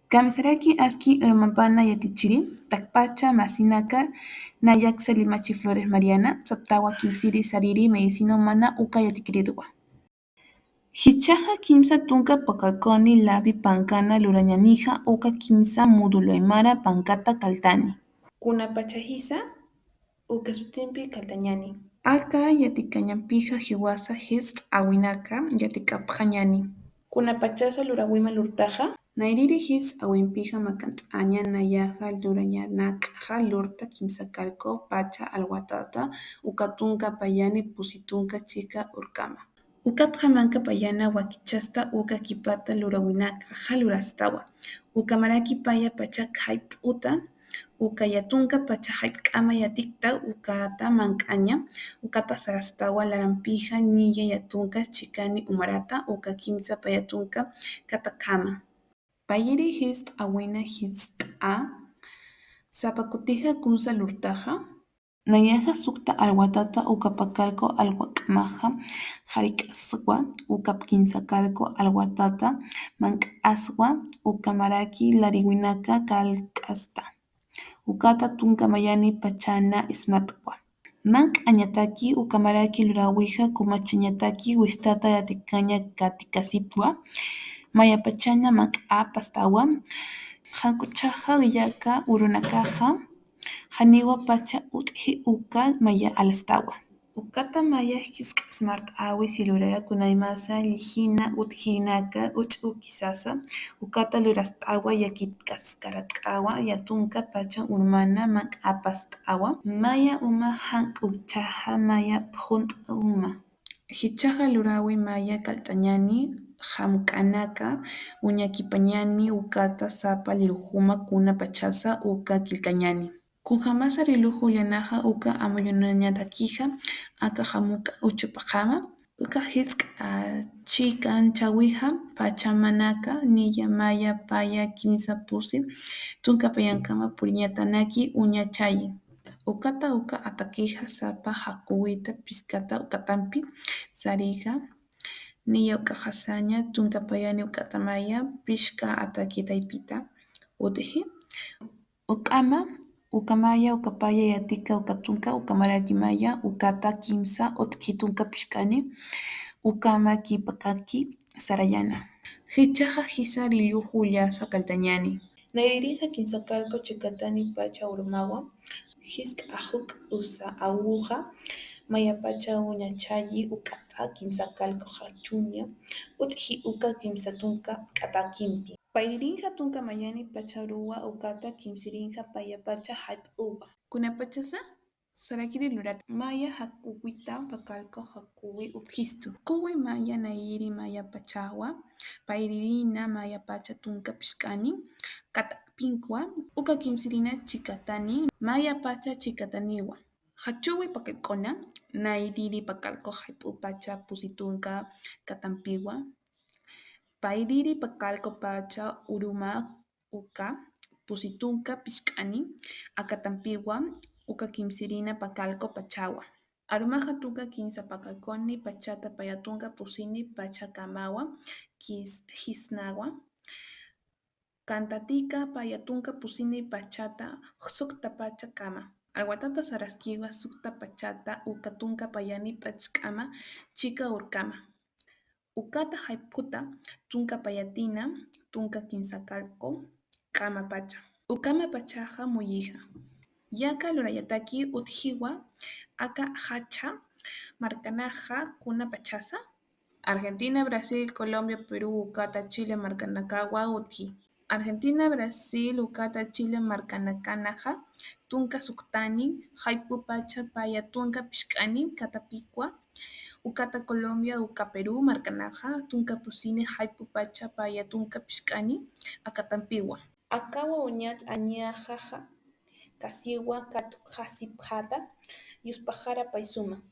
Kamisaraki aski urmampana yatichiri, takpacha masinaka, nayak Selimachi Flores Mariana, saptawa kimsiri sariri medicino mana uka yatikiridwa. Hichaqa kimsa tunka paqarquni labi pankana lurañanija uka kimsa modulaymara pankata kaltani. Kunapacha hisa uka sutinpi kaltañani. Aka yatikañanpiqa hiwasa hist awinaka yatikapaqñani. Kunapachasa lurawima lurtaqa nayriri his awinpiqa makant'aña nayaqa lurañanakqa lurta kimsa karqu pacha alwatata uka tunka payani pusitunka chika urkama. Ukatqa manka payana wakichasta uka kipata lurawinakqa lurastawa. Uka maraki paya pacha khayk'uta uka yatunka pacha hayk'ama yatikta ukata mank'aña ukata sarastawa laranpiqa ñilla yatunka chikani umarata uka kimsa payatunka katakama. Payiri hist awina hist'a sapa kutiqa kunsa lurtaqa nayaqa sukta alwatata uka pakalku alwa k'amaqa harik'aswa uka kimsa karku alwatata mank'aswa uka maraki lariwinaka kalk'asta ukata tunka mayani pachana ismat'wa. Mank'añataki uka maraki lurawiqa kumachañataki wistata yatikaña katikasipwa mayapachana mank'a pastawa hankuchaqa willaka urunakaqa haniwa pacha utqhi uka maya alastawa. Ukata maya hisk'asmart'awi silurayukunaymasa llijina utqhinaka uch'u kisasa ukata lurast'awa yakikasqaratqawa yatunka pacha urmana mank'apast'awa maya uma hank'uchaqa maya phunt'u uma. Hichaqa lurawi maya kalt'añani hamk'anaka uñakipañani ukata sapa liruhuma kunapachasa uka qillqañani. Kunhamasa riluhu yanaqa uka amulluñatakiqa aka hamuqa uchupaqama uka hisk'achikanchawiqa pachamanaka nilla maya paya kimsa pusi tunka payankama puriñatanaki uñachayi. Ukata uka atakiqa sapa hakuwita piskata ukatanpi sariyqa nilla uka qasaña tunka payani ukata maya pichqa atakitaypita utqhi uk'ama uka maya uka paya yatika uka tunka uka maraki maya ukata kimsa utqhi tunka pichqani ukama kipakaki sarayana. Hichaqa hisa rilluhu llasa kaltañani. Nayririqa kimsa karku chikatani pacha urmawan hisk'a huk usa awuqa maya pacha uñachayi ukata kimsa karku hakch'uña utqhi uka kimsa tunka k'atakinpi. Payririnqa tunka mayani pacha ruwa ukata kimsirinqa paya pacha hayk'uwan. Kunapachasa sarakiri lurata maya hakuwita pakarqa hakuwi utqhistu. Quwi maya nayriri maya pachawa payririna maya pacha tunka pichqani kat'apinqa uka kimsirina chikatani maya pacha chikataniwan. Hakch'uwi pakallk'una nayriri pakarqa hayk'u pacha pusi tunka katanpiwan payriri pakarqa pacha uruma uka pusi tunka pichqani akatanpiwan uka kimsirina pakarqa pachawan. Arumaqa tunka kimsa pakarquni pachata payatunka pusini pachakamawan hisnawan kantatika payatunka pusini pachata sukta pacha kama. Alwatata saraskiwan sukta pachata uka tunka payani pachk'ama chika urkama. Ukata hayk'uta tunka payatina tunka kimsa karqu k'ama pacha. Ukama pachaqa muyiqa. Yaka lurayataki utqhiwa aka hacha markanaqa kunapachasa Argentina, Brasil, Colombia, Perú, ukata Chile markanakawa utqhi. Argentina, Brasil, ukata Chile markanakanaqa tunka suqtani hayk'u pacha paya tunka pichqani katapikwa ukata Colombia, uka Perú markanaqa tunka pusini hayk'u pacha paya tunka pichqani akatanpiwan. Akawa uñat'añiyaqa kasiwa kasipqata yuspajara pay suma.